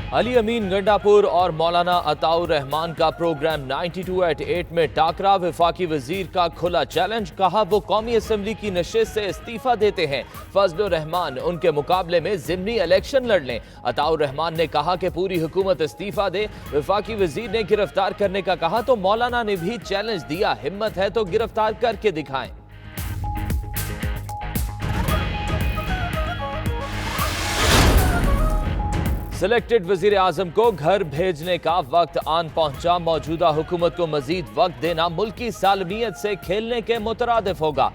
अली अमीन गंडापुर और मौलाना अताउर रहमान का प्रोग्राम 92@8 में टाकरा। वफाकी वजीर का खुला चैलेंज, कहा वो कौमी असम्बली की नशिस्त से इस्तीफा देते हैं, फजलुर रहमान उनके मुकाबले में जिमनी इलेक्शन लड़ लें। अताउर रहमान ने कहा कि पूरी हुकूमत इस्तीफा दे। वफाकी वजीर ने गिरफ्तार करने का कहा तो मौलाना ने भी चैलेंज दिया, हिम्मत है तो गिरफ्तार करके दिखाएं। सिलेक्टेड वजीर आजम को घर भेजने का वक्त आन पहुंचा। मौजूदा हुकूमत को मजीद वक्त देना मुल्की सालमियत से खेलने के मुतरादिफ होगा।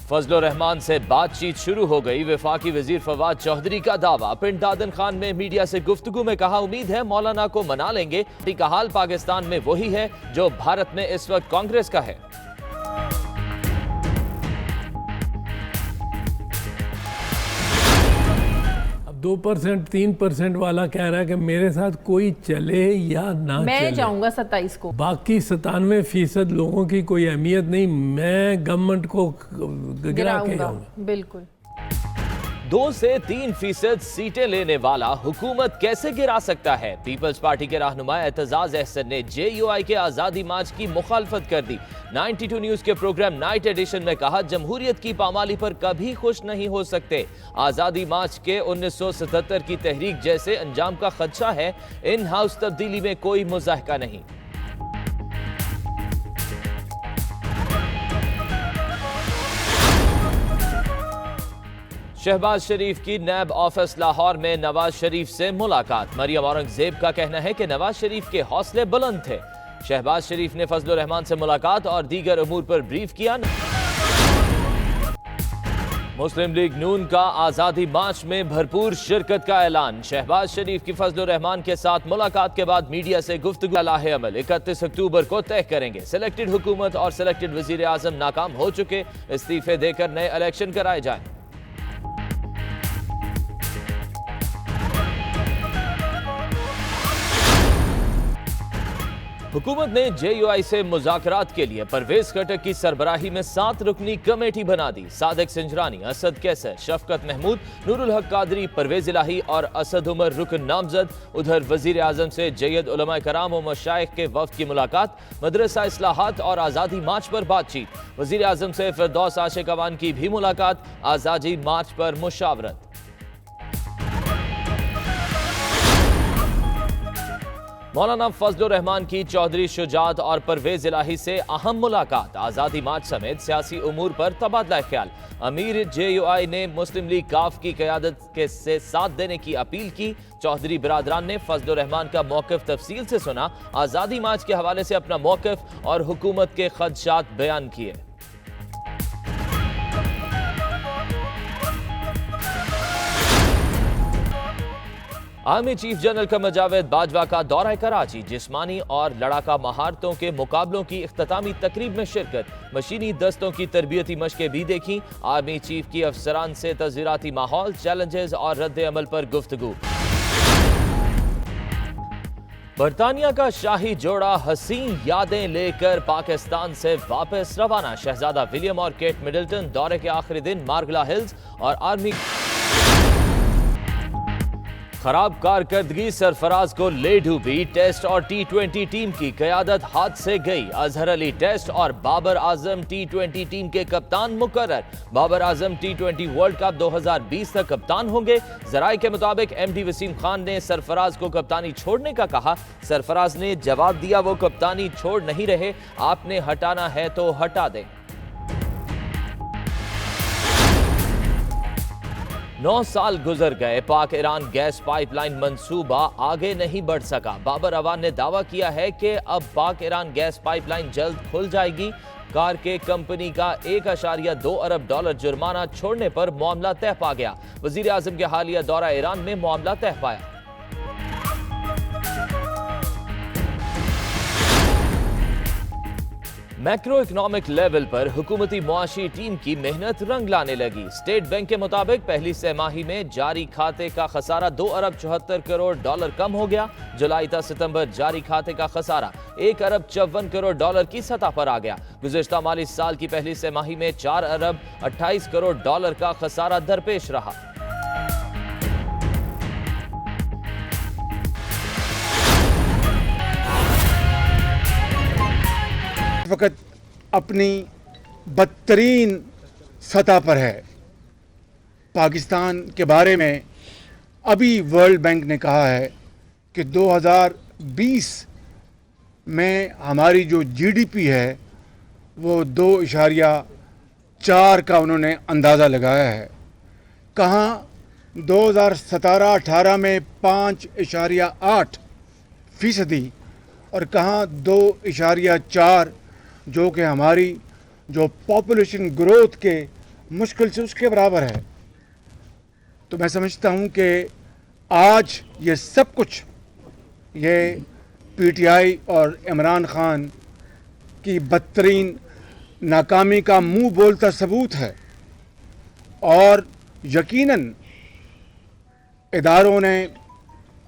फजलुर रहमान से बातचीत शुरू हो गई। वफाकी वजीर फवाद चौधरी का दावा। पिंड दादन खान में मीडिया से गुफ्तगू में कहा, उम्मीद है मौलाना को मना लेंगे। का हाल पाकिस्तान में वही है जो भारत में इस वक्त कांग्रेस का है। 2% 3% वाला कह रहा है कि मेरे साथ कोई चले या ना मैं चले, जाऊंगा 27 को। बाकी 97% लोगों की कोई अहमियत नहीं, मैं गवर्नमेंट को गिरा के आऊंगा। बिल्कुल। 2 से 3% सीटें लेने वाला हुकूमत कैसे गिरा सकता है? पीपल्स पार्टी के रहनुमा एतजाज अहसन ने JUI के आजादी मार्च की मुखालफत कर दी। 92 न्यूज के प्रोग्राम नाइट एडिशन में कहा, जमहूरियत की पामाली पर कभी खुश नहीं हो सकते। आजादी मार्च के 1977 की तहरीक जैसे अंजाम का खदशा है। इन हाउस तब्दीली में कोई मुजाहका नहीं। शहबाज शरीफ की नैब ऑफिस लाहौर में नवाज शरीफ से मुलाकात। मरियम औरंगजेब का कहना है कि नवाज शरीफ के हौसले बुलंद थे। शहबाज शरीफ ने फजलुर रहमान से मुलाकात और दीगर अमूर पर ब्रीफ किया। मुस्लिम लीग नून का आजादी मार्च में भरपूर शिरकत का ऐलान। शहबाज शरीफ की फजलुर रहमान के साथ मुलाकात के बाद मीडिया से गुफ्तगू लाहे अमल 31 अक्टूबर को तय करेंगे। सिलेक्टेड हुकूमत और सिलेक्टेड वजीर आजम नाकाम हो चुके, इस्तीफे देकर नए इलेक्शन कराए जाएं। हुकूमत ने JUI से मुज़ाकरात के लिए परवेज खटक की सरबराही में 7 रुकनी कमेटी बना दी। सादिक सिंजरानी, असद कैसर, शफकत महमूद, नूरुल हक कादरी, परवेज इलाही और असद उमर रुकन नामजद। उधर वजीर आजम से जयद उलमा कराम और मशाइख के वफ्द की मुलाकात। मदरसा इस्लाहात और आज़ादी मार्च पर बातचीत। वजीर आजम से फिरदौस आशिक अवान की भी मुलाकात। आज़ादी मार्च पर मुशावरत। मौलाना फजलुर रहमान की चौधरी शुजात और परवेज इलाही से अहम मुलाकात। आज़ादी मार्च समेत सियासी उमूर पर तबादला ख्याल। अमीर JUI ने मुस्लिम लीग काफ की क़यादत के से साथ देने की अपील की। चौधरी बिरादरान ने फजलुर रहमान का मौक़िफ़ तफसील से सुना। आज़ादी मार्च के हवाले से अपना मौक़िफ़ और हुकूमत के खदशात बयान किए। Army chief general Qamar Javed Bajwa का दौरा कराची। जिस्मानी और लड़ाका महारतों के मुकाबलों की इख्तितामी तकरीब में शिरकत। मशीनी दस्तों की तरबियती मशकें भी देखी। आर्मी चीफ की अफसरान से तज़ीराती माहौल, चैलेंजेस और रद्द अमल पर गुफ्तगू। बरतानिया का शाही जोड़ा हसीन यादें लेकर पाकिस्तान से वापस रवाना। शहजादा विलियम और केट मिडल्टन दौरे के आखिरी दिन मार्गला हिल्स और आर्मी। खराब कारकर्दगी सरफराज को ले डूबी। टेस्ट और T20 टीम की क़यादत हाथ से गई। अजहर अली टेस्ट और बाबर आजम T20 टीम के कप्तान मुकर्रर। Babar Azam T20 world cup 2020 तक कप्तान होंगे। जराये के मुताबिक MD वसीम खान ने सरफराज को कप्तानी छोड़ने का कहा। सरफराज ने जवाब दिया, वो कप्तानी छोड़ नहीं रहे, आपने हटाना है तो हटा दें। 9 साल गुजर गए, पाक ईरान गैस पाइपलाइन मंसूबा आगे नहीं बढ़ सका। बाबर अवान ने दावा किया है कि अब पाक ईरान गैस पाइपलाइन जल्द खुल जाएगी। कार के कंपनी का $1.2 अरब जुर्माना छोड़ने पर मामला तय पा गया। वजीर आजम के हालिया दौरा ईरान में मामला तय पाया। मैक्रो इकोनॉमिक लेवल पर हुकूमती मुआशी टीम की मेहनत रंग लाने लगी। स्टेट बैंक के मुताबिक पहली सहमाही में जारी खाते का खसारा $2 अरब 74 करोड़ कम हो गया। जुलाई से सितंबर जारी खाते का खसारा $1 अरब 54 करोड़ की सतह पर आ गया। गुज़िश्ता माली साल की पहली सहमाही में $4 अरब 28 करोड़ का खसारा दरपेश रहा। वक्त अपनी बदतरीन सतह पर है। पाकिस्तान के बारे में अभी वर्ल्ड बैंक ने कहा है कि 2020 में हमारी जो जीडीपी है वो 2.4 का उन्होंने अंदाज़ा लगाया है। कहाँ 2017-18 में 5.8% और कहाँ 2.4 जो कि हमारी जो पॉपुलेशन ग्रोथ के मुश्किल से उसके बराबर है। तो मैं समझता हूँ कि आज ये सब कुछ ये पीटीआई और इमरान खान की बदतरीन नाकामी का मुंह बोलता सबूत है। और यकीनन इदारों ने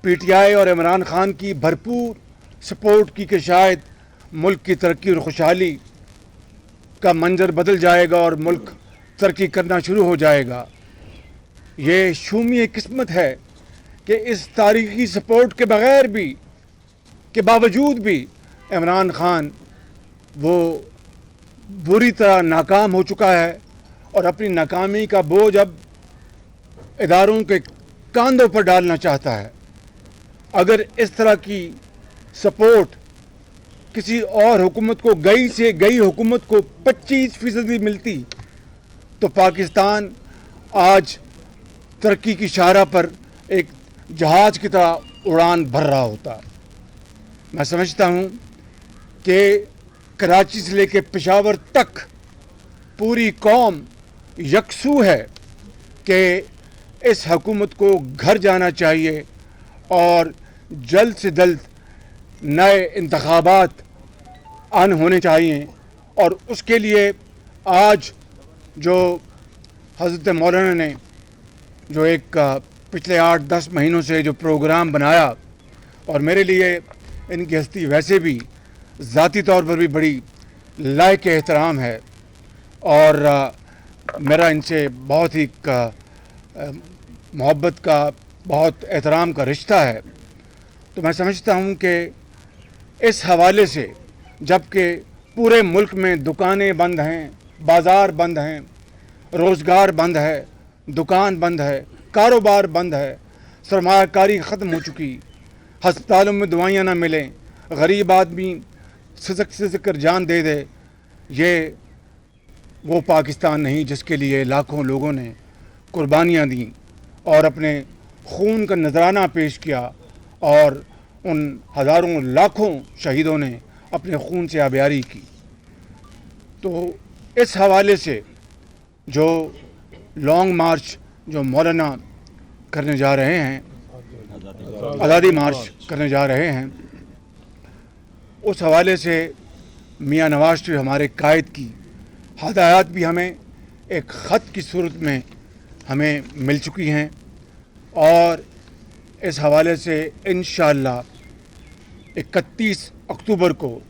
पीटीआई और इमरान खान की भरपूर सपोर्ट की कि शायद मुल्क की तरक्की और खुशहाली का मंजर बदल जाएगा और मुल्क तरक्की करना शुरू हो जाएगा। ये शूमी किस्मत है कि इस तारीखी सपोर्ट के बगैर भी के बावजूद भी इमरान खान वो बुरी तरह नाकाम हो चुका है और अपनी नाकामी का बोझ अब इदारों के कांधों पर डालना चाहता है। अगर इस तरह की सपोर्ट किसी और हुकूमत को गई से गई हुकूमत को 25% मिलती तो पाकिस्तान आज तरक्की की शाहराह पर एक जहाज की तरह उड़ान भर रहा होता। मैं समझता हूँ कि कराची से लेकर पेशावर तक पूरी कौम यकसू है कि इस हुकूमत को घर जाना चाहिए और जल्द से जल्द नए इंतखाबात होने चाहिए। और उसके लिए आज जो हज़रत मौलाना ने जो एक पिछले 8-10 महीनों से जो प्रोग्राम बनाया, और मेरे लिए इनकी हस्ती वैसे भी ज़ाती तौर पर भी बड़ी लायक एहतराम है और मेरा इनसे बहुत ही मोहब्बत का बहुत एहतराम का रिश्ता है। तो मैं समझता हूँ कि इस हवाले से जबकि पूरे मुल्क में दुकानें बंद हैं, बाज़ार बंद हैं, रोज़गार बंद है, दुकान बंद है, कारोबार बंद है, सरमायाकारी ख़त्म हो चुकी, हस्पतालों में दवाइयाँ ना मिलें, गरीब आदमी सिसक कर जान दे दे, ये वो पाकिस्तान नहीं जिसके लिए लाखों लोगों ने कुर्बानियाँ दी और अपने खून का नजराना पेश किया और उन हज़ारों लाखों शहीदों ने अपने खून से आबियारी की। तो इस हवाले से जो लॉन्ग मार्च जो मौलाना करने जा रहे हैं, आज़ादी मार्च करने जा रहे हैं, उस हवाले से मियाँ नवाज शरीफ हमारे कायद की हदायत भी हमें एक ख़त की सूरत में हमें मिल चुकी हैं और इस हवाले से इंशाअल्लाह 31 अक्टूबर को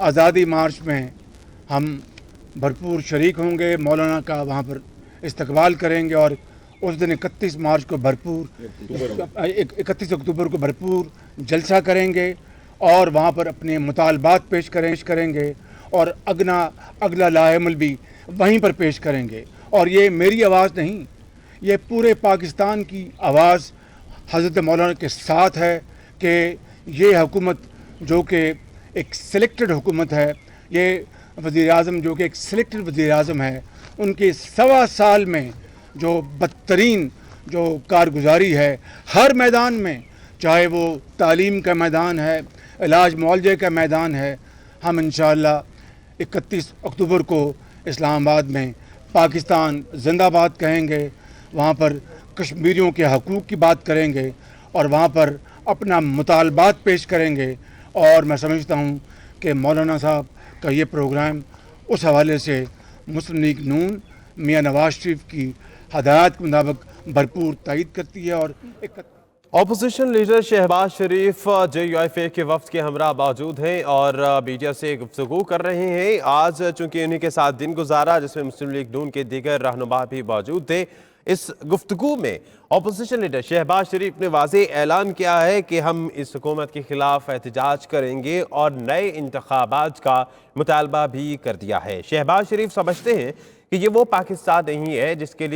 आज़ादी मार्च में हम भरपूर शरीक होंगे, मौलाना का वहाँ पर इस्तकबाल करेंगे और उस दिन 31 मार्च को 31 अक्टूबर को भरपूर जलसा करेंगे और वहाँ पर अपने मुतालबात पेश करेंगे और अगला लाएमल भी वहीं पर पेश करेंगे। और ये मेरी आवाज़ नहीं, ये पूरे पाकिस्तान की आवाज़ हज़रत मौलाना के साथ है कि ये हुकूमत जो कि एक सिलेक्टेड हुकूमत है, ये वज़ीर-ए-आज़म जो कि एक सिलेक्टेड वज़ीर-ए-आज़म है, उनके 1.25 साल में जो बदतरीन जो कारगुजारी है हर मैदान में, चाहे वो तालीम का मैदान है, इलाज मुआलजे का मैदान है, हम इंशाअल्लाह 31 अक्टूबर को इस्लामाबाद में पाकिस्तान जिंदाबाद कहेंगे, वहाँ पर कश्मीरियों के हकूक़ की बात करेंगे और वहाँ पर अपना मुतालबात पेश करेंगे। और मैं समझता हूँ कि मौलाना साहब का ये प्रोग्राम उस हवाले से मुस्लिम लीग नून मियाँ नवाज शरीफ की हदायत के मुताबिक भरपूर तायद करती है और ऑपोजिशन लीडर शहबाज शरीफ JUIF के वफ्द के हमरा मौजूद हैं और मीडिया से गुफ्तगू कर रहे हैं। आज चूंकि उन्हीं के साथ दिन गुजारा जिसमें मुस्लिम लीग नून के दीगर रहनुमा भी मौजूद थे। इस गुफ्तगू में ऑपोजिशन लीडर शहबाज शरीफ ने वाज़ेह ऐलान किया है कि हम इस हुकूमत के खिलाफ एहतजाज करेंगे और नए इंतखाबात का मुतालबा भी कर दिया है। शहबाज शरीफ समझते हैं कि ये वो पाकिस्तान नहीं है जिसके लिए